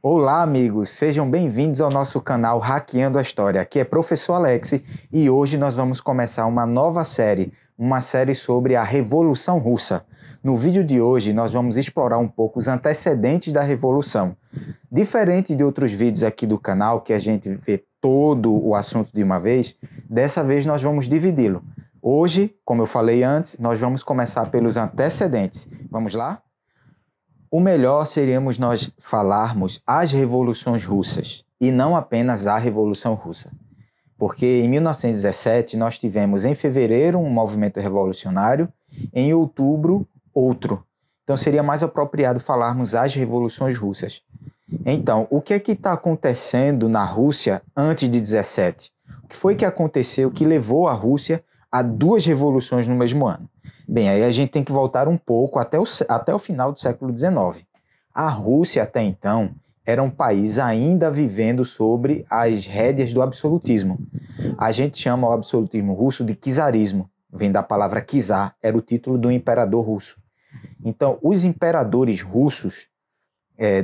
Olá, amigos! Sejam bem-vindos ao nosso canal Hackeando a História. Aqui é Professor Alex e hoje nós vamos começar uma nova série, uma série sobre a Revolução Russa. No vídeo de hoje, nós vamos explorar um pouco os antecedentes da Revolução. Diferente de outros vídeos aqui do canal, que a gente vê todo o assunto de uma vez, dessa vez nós vamos dividi-lo. Hoje, como eu falei antes, nós vamos começar pelos antecedentes. Vamos lá? O melhor seríamos nós falarmos as revoluções russas e não apenas a Revolução Russa. Porque em 1917 nós tivemos em fevereiro um movimento revolucionário, em outubro outro. Então seria mais apropriado falarmos as revoluções russas. Então, o que é que está acontecendo na Rússia antes de 17? O que foi que aconteceu que levou a Rússia a duas revoluções no mesmo ano? Bem, aí a gente tem que voltar um pouco até o final do século XIX. A Rússia, até então, era um país ainda vivendo sobre as rédeas do absolutismo. A gente chama o absolutismo russo de czarismo, vem da palavra czar, era o título do imperador russo. Então, os imperadores russos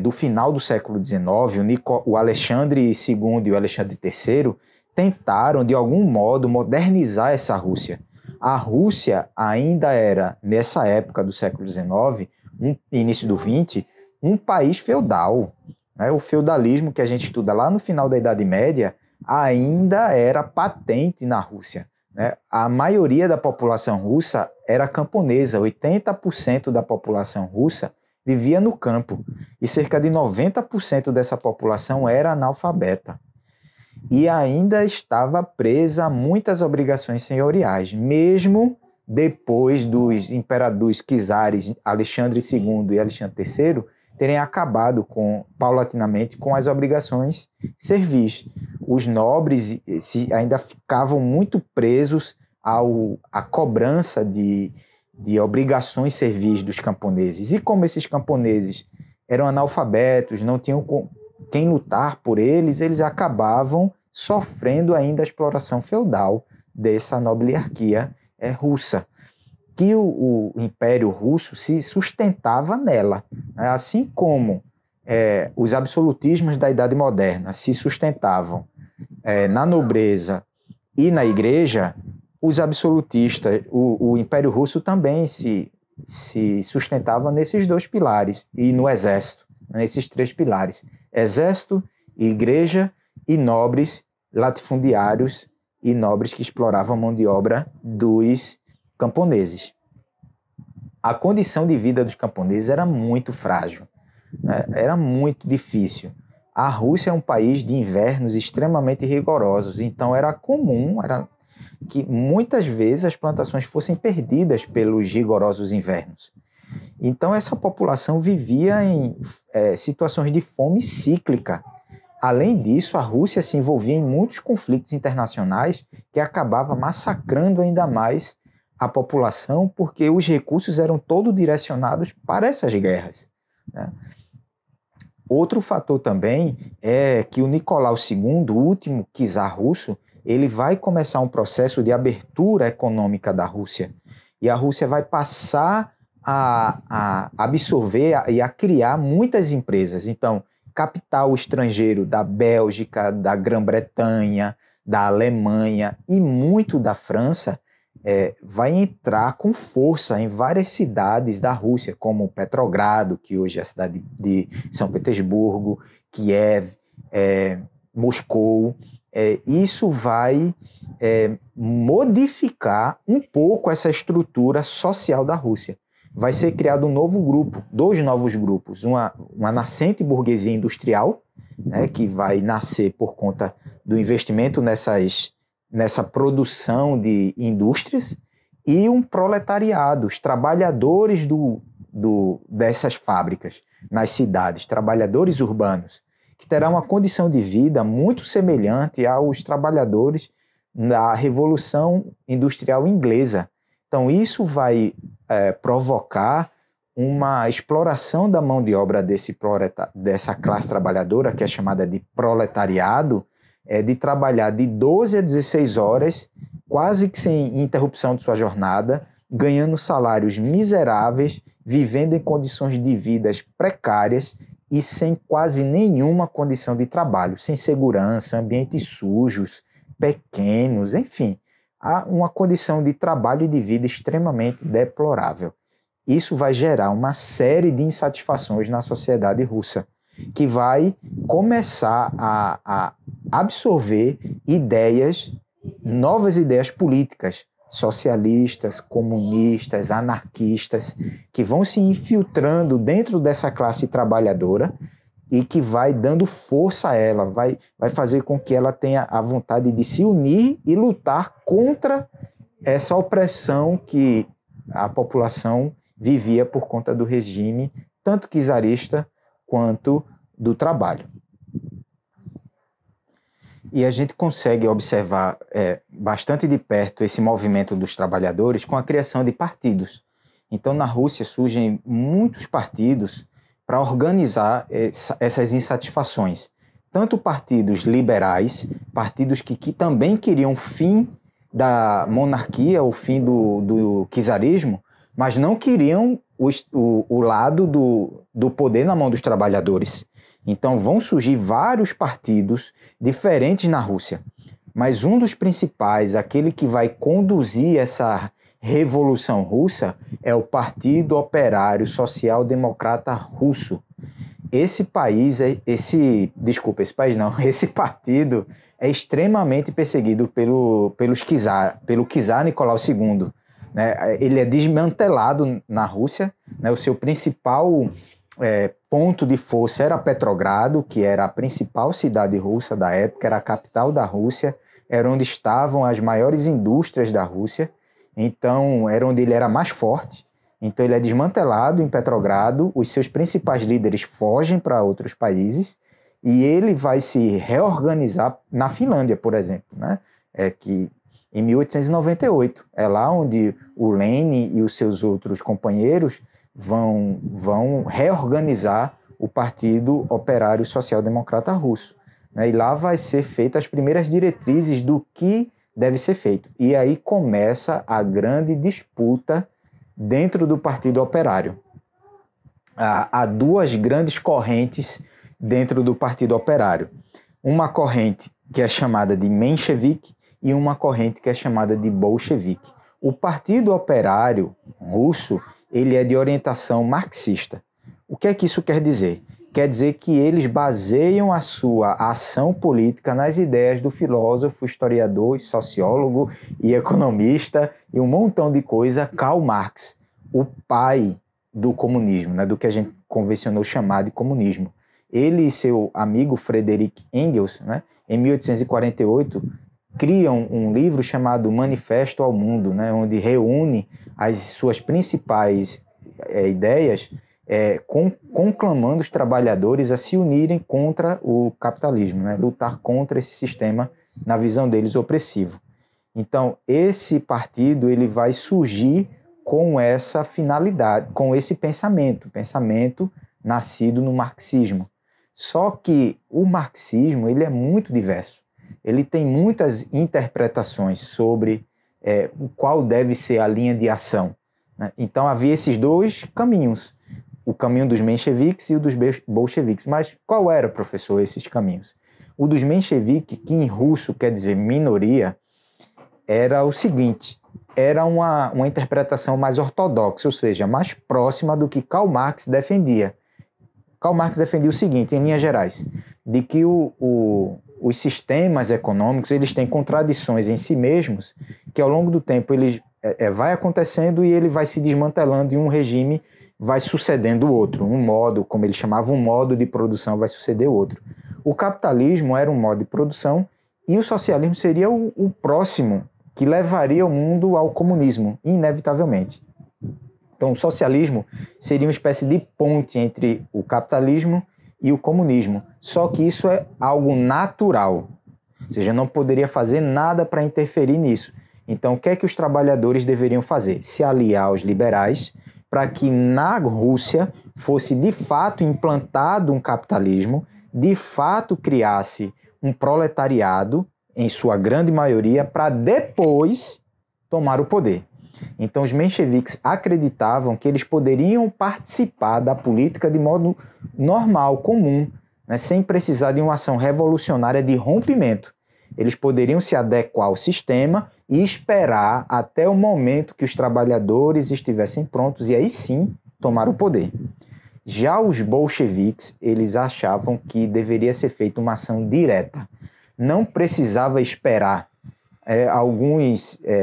do final do século XIX, o Alexandre II e o Alexandre III, tentaram, de algum modo, modernizar essa Rússia. A Rússia ainda era, nessa época do século XIX, início do XX, um país feudal. Né? O feudalismo que a gente estuda lá no final da Idade Média ainda era patente na Rússia. Né? A maioria da população russa era camponesa, 80% da população russa vivia no campo e cerca de 90% dessa população era analfabeta. E ainda estava presa a muitas obrigações senhoriais, mesmo depois dos imperadores czares Alexandre II e Alexandre III terem acabado paulatinamente com as obrigações servis. Os nobres ainda ficavam muito presos à cobrança de obrigações servis dos camponeses. E como esses camponeses eram analfabetos, não tinham quem lutar por eles, eles acabavam sofrendo ainda a exploração feudal dessa nobiliarquia russa, que o Império Russo se sustentava nela. Assim como os absolutismos da Idade Moderna se sustentavam na nobreza e na igreja, os absolutistas, o Império Russo também se sustentava nesses dois pilares, e no exército, nesses três pilares: exército, igreja e nobres latifundiários e nobres que exploravam a mão de obra dos camponeses. A condição de vida dos camponeses era muito frágil, né? Era muito difícil. A Rússia é um país de invernos extremamente rigorosos, então era comum que muitas vezes as plantações fossem perdidas pelos rigorosos invernos. Então essa população vivia em situações de fome cíclica. Além disso, a Rússia se envolvia em muitos conflitos internacionais que acabava massacrando ainda mais a população, porque os recursos eram todos direcionados para essas guerras. Né? Outro fator também é que o Nicolau II, o último czar russo, ele vai começar um processo de abertura econômica da Rússia. E a Rússia vai passar a absorver e a criar muitas empresas. Então, capital estrangeiro da Bélgica, da Grã-Bretanha, da Alemanha e muito da França vai entrar com força em várias cidades da Rússia, como Petrogrado, que hoje é a cidade de São Petersburgo, Kiev, Moscou. Isso vai modificar um pouco essa estrutura social da Rússia. Vai ser criado um novo grupo, dois novos grupos, uma nascente burguesia industrial, né, que vai nascer por conta do investimento nessa produção de indústrias, e um proletariado, os trabalhadores dessas fábricas nas cidades, trabalhadores urbanos, que terão uma condição de vida muito semelhante aos trabalhadores da Revolução Industrial Inglesa. Então isso vai provocar uma exploração da mão de obra dessa classe trabalhadora, que é chamada de proletariado, de trabalhar de 12 a 16 horas, quase que sem interrupção de sua jornada, ganhando salários miseráveis, vivendo em condições de vidas precárias e sem quase nenhuma condição de trabalho, sem segurança, ambientes sujos, pequenos, enfim, há uma condição de trabalho e de vida extremamente deplorável. Isso vai gerar uma série de insatisfações na sociedade russa, que vai começar a absorver novas ideias políticas, socialistas, comunistas, anarquistas, que vão se infiltrando dentro dessa classe trabalhadora e que vai dando força a ela, vai fazer com que ela tenha a vontade de se unir e lutar contra essa opressão que a população vivia por conta do regime, tanto czarista quanto do trabalho. E a gente consegue observar bastante de perto esse movimento dos trabalhadores com a criação de partidos. Então, na Rússia surgem muitos partidos para organizar essas insatisfações. Tanto partidos liberais, partidos que também queriam o fim da monarquia, o fim do czarismo, mas não queriam o lado do poder na mão dos trabalhadores. Então vão surgir vários partidos diferentes na Rússia, mas um dos principais, aquele que vai conduzir essa Revolução Russa, é o Partido Operário Social Democrata Russo. Esse partido é extremamente perseguido pelo czar Nicolau II. Né? Ele é desmantelado na Rússia, né? O seu principal ponto de força era Petrogrado, que era a principal cidade russa da época, era a capital da Rússia, era onde estavam as maiores indústrias da Rússia, então era onde ele era mais forte. Então ele é desmantelado em Petrogrado, os seus principais líderes fogem para outros países e ele vai se reorganizar na Finlândia, por exemplo, né? Que em 1898, é lá onde o Lenin e os seus outros companheiros vão reorganizar o Partido Operário Social Democrata Russo. Né? E lá vai ser feitas as primeiras diretrizes do que deve ser feito. E aí começa a grande disputa dentro do Partido Operário. Há duas grandes correntes dentro do Partido Operário. Uma corrente que é chamada de menchevique e uma corrente que é chamada de bolchevique. O Partido Operário Russo, ele é de orientação marxista. O que é que isso quer dizer? Quer dizer que eles baseiam a sua ação política nas ideias do filósofo, historiador, sociólogo e economista e um montão de coisa, Karl Marx, o pai do comunismo, né, do que a gente convencionou chamar de comunismo. Ele e seu amigo Friedrich Engels, né, em 1848, criam um livro chamado Manifesto ao Mundo, né, onde reúne as suas principais ideias, conclamando os trabalhadores a se unirem contra o capitalismo, né, lutar contra esse sistema, na visão deles, opressivo. Então, esse partido ele vai surgir com essa finalidade, com esse pensamento nascido no marxismo. Só que o marxismo ele é muito diverso. Ele tem muitas interpretações sobre qual deve ser a linha de ação. Né? Então havia esses dois caminhos, o caminho dos mencheviques e o dos bolcheviques. Mas qual era, professor, esses caminhos? O dos mencheviques, que em russo quer dizer minoria, era o seguinte, era uma interpretação mais ortodoxa, ou seja, mais próxima do que Karl Marx defendia. Karl Marx defendia o seguinte, em linhas gerais, de que os sistemas econômicos eles têm contradições em si mesmos, que ao longo do tempo ele vai acontecendo e ele vai se desmantelando e um regime vai sucedendo o outro. Um modo, como ele chamava, um modo de produção vai suceder o outro. O capitalismo era um modo de produção e o socialismo seria o próximo que levaria o mundo ao comunismo, inevitavelmente. Então, o socialismo seria uma espécie de ponte entre o capitalismo e o comunismo. Só que isso é algo natural. Ou seja, não poderia fazer nada para interferir nisso. Então, o que é que os trabalhadores deveriam fazer? Se aliar aos liberais para que na Rússia fosse de fato implantado um capitalismo, de fato criasse um proletariado, em sua grande maioria, para depois tomar o poder. Então os mencheviques acreditavam que eles poderiam participar da política de modo normal, comum, né, sem precisar de uma ação revolucionária de rompimento. Eles poderiam se adequar ao sistema e esperar até o momento que os trabalhadores estivessem prontos e aí sim tomar o poder. Já os bolcheviques, eles achavam que deveria ser feita uma ação direta. Não precisava esperar.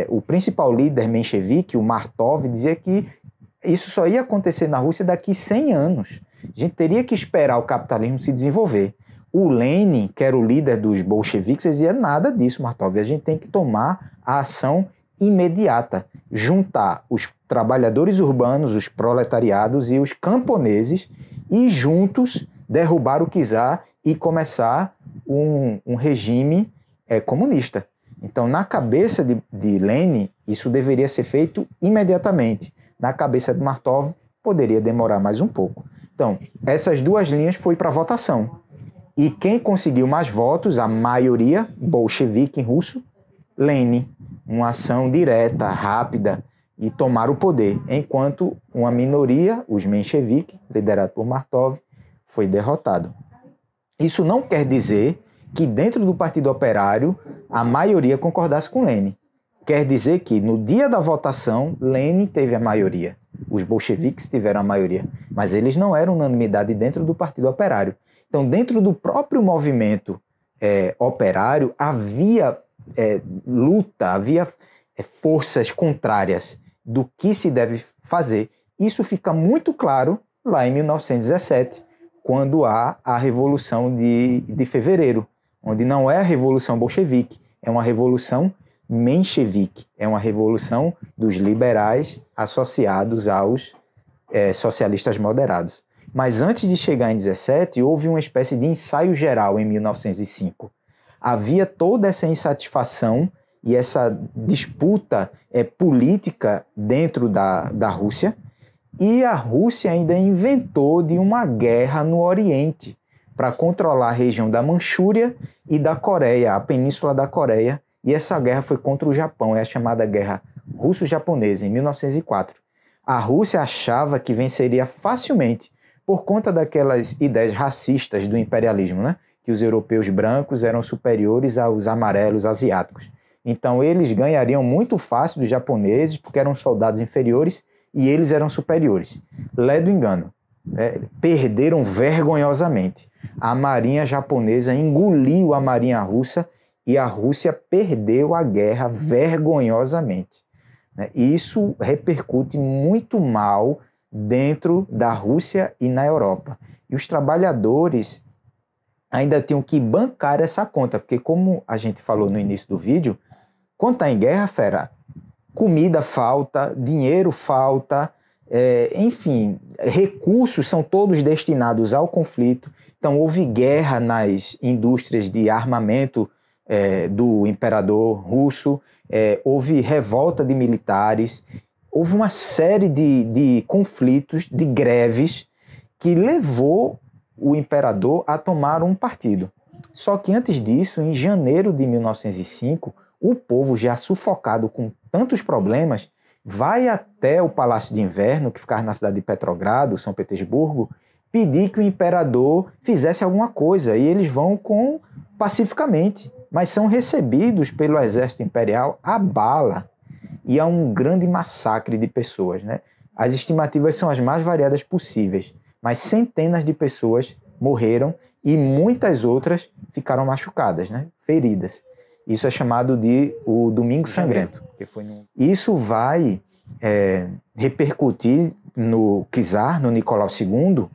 O principal líder menchevique, o Martov, dizia que isso só ia acontecer na Rússia daqui 100 anos. A gente teria que esperar o capitalismo se desenvolver. O Lenin, que era o líder dos bolcheviques, dizia nada disso, Martov. A gente tem que tomar a ação imediata, juntar os trabalhadores urbanos, os proletariados e os camponeses e juntos derrubar o czar e começar um regime comunista. Então, na cabeça de Lenin, isso deveria ser feito imediatamente. Na cabeça de Martov, poderia demorar mais um pouco. Então, essas duas linhas foi para votação. E quem conseguiu mais votos, a maioria bolchevique em russo, Lenin. Uma ação direta, rápida, e tomar o poder, enquanto uma minoria, os mencheviques, liderado por Martov, foi derrotado. Isso não quer dizer que dentro do Partido Operário a maioria concordasse com Lenin. Quer dizer que no dia da votação, Lenin teve a maioria. Os bolcheviques tiveram a maioria, mas eles não eram unanimidade dentro do Partido Operário. Então, dentro do próprio movimento operário, havia luta, havia forças contrárias do que se deve fazer. Isso fica muito claro lá em 1917, quando há a Revolução de Fevereiro, onde não é a Revolução Bolchevique, é uma revolução menchevique, é uma revolução dos liberais associados aos socialistas moderados. Mas antes de chegar em 17, houve uma espécie de ensaio geral em 1905. Havia toda essa insatisfação e essa disputa política dentro da Rússia, e a Rússia ainda inventou de uma guerra no Oriente para controlar a região da Manchúria e da Coreia, a Península da Coreia, e essa guerra foi contra o Japão, é a chamada Guerra Russo-Japonesa, em 1904. A Rússia achava que venceria facilmente por conta daquelas ideias racistas do imperialismo, né? Que os europeus brancos eram superiores aos amarelos asiáticos. Então eles ganhariam muito fácil dos japoneses, porque eram soldados inferiores e eles eram superiores. Lé do engano. Perderam vergonhosamente. A marinha japonesa engoliu a marinha russa e a Rússia perdeu a guerra vergonhosamente. Isso repercute muito mal dentro da Rússia e na Europa. E os trabalhadores ainda tinham que bancar essa conta, porque como a gente falou no início do vídeo, quando está em guerra, fera, comida falta, dinheiro falta, enfim, recursos são todos destinados ao conflito. Então houve guerra nas indústrias de armamento do imperador russo, houve revolta de militares, houve uma série de conflitos, de greves, que levou o imperador a tomar um partido. Só que antes disso, em janeiro de 1905, o povo, já sufocado com tantos problemas, vai até o Palácio de Inverno, que ficava na cidade de Petrogrado, São Petersburgo, pedir que o imperador fizesse alguma coisa. E eles vão pacificamente, mas são recebidos pelo exército imperial a bala. E há um grande massacre de pessoas, né? As estimativas são as mais variadas possíveis, mas centenas de pessoas morreram e muitas outras ficaram machucadas, né? Feridas. Isso é chamado de o Domingo Sangrento. Isso vai repercutir no czar, no Nicolau II,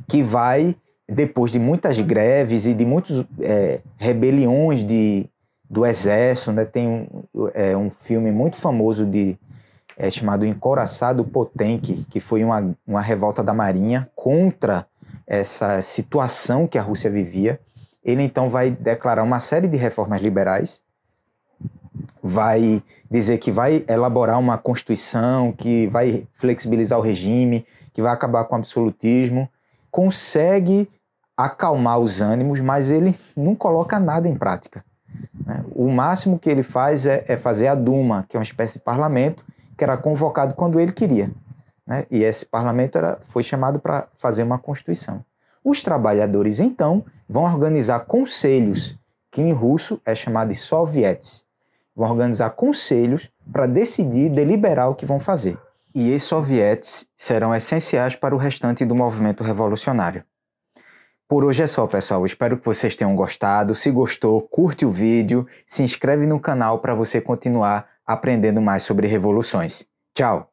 que vai, depois de muitas greves e de muitas rebeliões do exército, né? Tem um filme muito famoso chamado Encouraçado Potemkin, que foi uma revolta da Marinha contra essa situação que a Rússia vivia. Ele então vai declarar uma série de reformas liberais, vai dizer que vai elaborar uma constituição, que vai flexibilizar o regime, que vai acabar com o absolutismo, consegue acalmar os ânimos, mas ele não coloca nada em prática. o máximo que ele faz é fazer a Duma, que é uma espécie de parlamento, que era convocado quando ele queria, né? E esse parlamento foi chamado para fazer uma constituição. Os trabalhadores, então, vão organizar conselhos, que em russo é chamado de soviets. Vão organizar conselhos para decidir, deliberar o que vão fazer. E esses soviets serão essenciais para o restante do movimento revolucionário. Por hoje é só, pessoal. Espero que vocês tenham gostado. Se gostou, curte o vídeo, se inscreve no canal para você continuar aprendendo mais sobre revoluções. Tchau!